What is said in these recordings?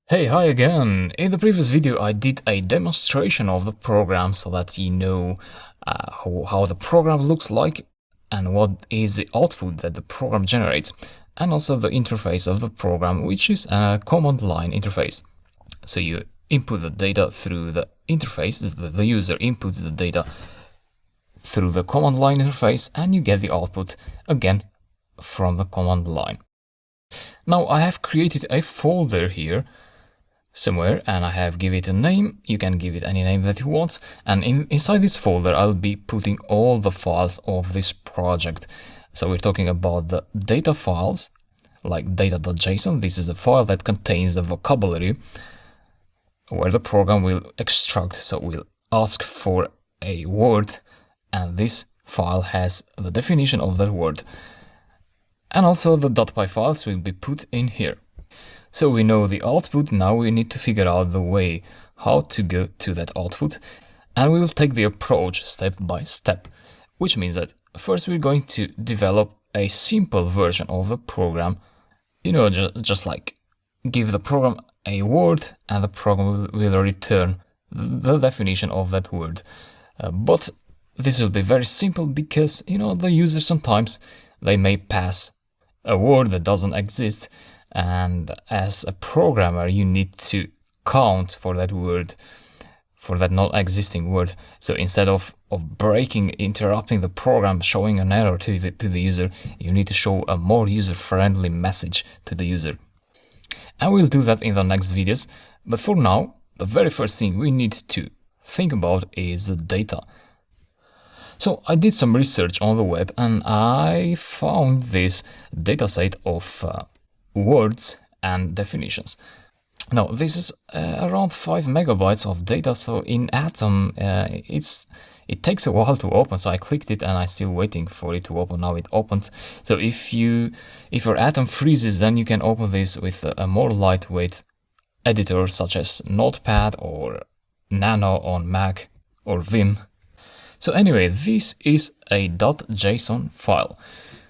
Hey, hi again! In the previous video I did a demonstration of the program so that you know how the program looks like and what is the output that the program generates, and also the interface of the program, which is a command line interface. So you input the data through the interface, the user inputs the data through the command line interface, and you get the output again from the command line. Now I have created a folder here somewhere and I have give it a name. You can give it any name that you want, and inside this folder I'll be putting all the files of this project. So we're talking about the data files like data.json. This is a file that contains the vocabulary where the program will extract, so we'll ask for a word and this file has the definition of that word, and also the .py files will be put in here. So we know the output. Now we need to figure out the way how to go to that output, and we will take the approach step by step, which means that first we're going to develop a simple version of the program, just like give the program a word and the program will return the definition of that word. But this will be very simple because the user sometimes they may pass a word that doesn't exist, and as a programmer you need to count for that word, for that not existing word. So instead of breaking, interrupting the program, showing an error to the user, you need to show a more user-friendly message to the user. And we'll do that in the next videos, but for now the very first thing we need to think about is the data. So I did some research on the web and I found this dataset of words and definitions. Now this is around 5 megabytes of data, so in Atom it takes a while to open, so I clicked it and I'm still waiting for it to open. Now it opened. So if your Atom freezes, then you can open this with a more lightweight editor such as Notepad or Nano on Mac or Vim. So anyway, this is a .json file.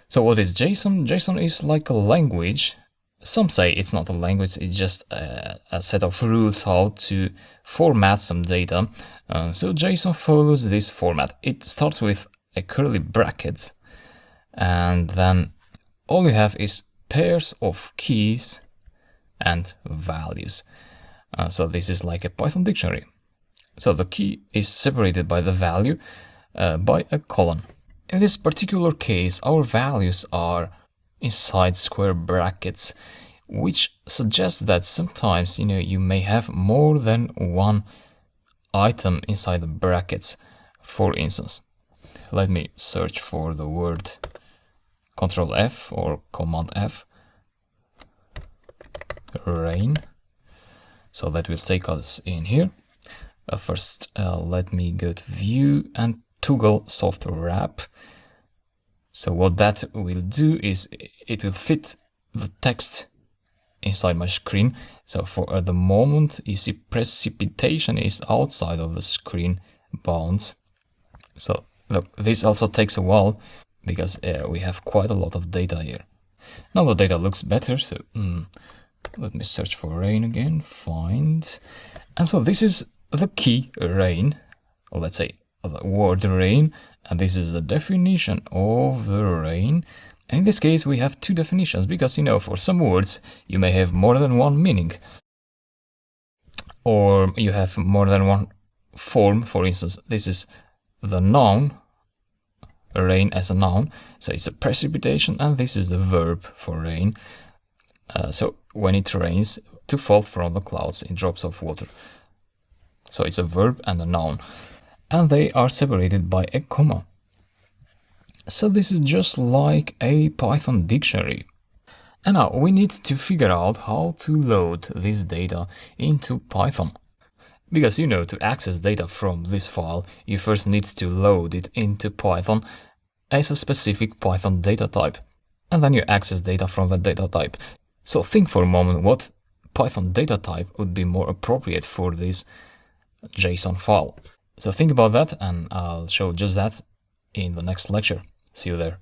So what is JSON? JSON is like a language. Some say it's not a language, it's just a set of rules how to format some data. So JSON follows this format. It starts with a curly brackets, and then all you have is pairs of keys and values. So this is like a Python dictionary. So the key is separated by the value by a colon. In this particular case, our values are inside square brackets, which suggests that sometimes you may have more than one item inside the brackets. For instance, let me search for the word, Control F or Command F, rain. So that will take us in here. First, let me go to View and toggle Software Wrap. So what that will do is it will fit the text inside my screen. So for the moment, you see precipitation is outside of the screen bounds. So look, this also takes a while because we have quite a lot of data here. Now the data looks better, so let me search for rain again, find. And so this is the key rain, or let's say the word rain, and this is the definition of the rain. And in this case we have two definitions because for some words you may have more than one meaning, or you have more than one form. For instance, this is the noun rain as a noun, so it's a precipitation, and this is the verb for rain. So when it rains, to fall from the clouds in drops of water. So it's a verb and a noun, and they are separated by a comma. So this is just like a Python dictionary. And now we need to figure out how to load this data into Python. Because to access data from this file, you first need to load it into Python as a specific Python data type. And then you access data from that data type. So think for a moment what Python data type would be more appropriate for this JSON file. So think about that, and I'll show just that in the next lecture. See you there.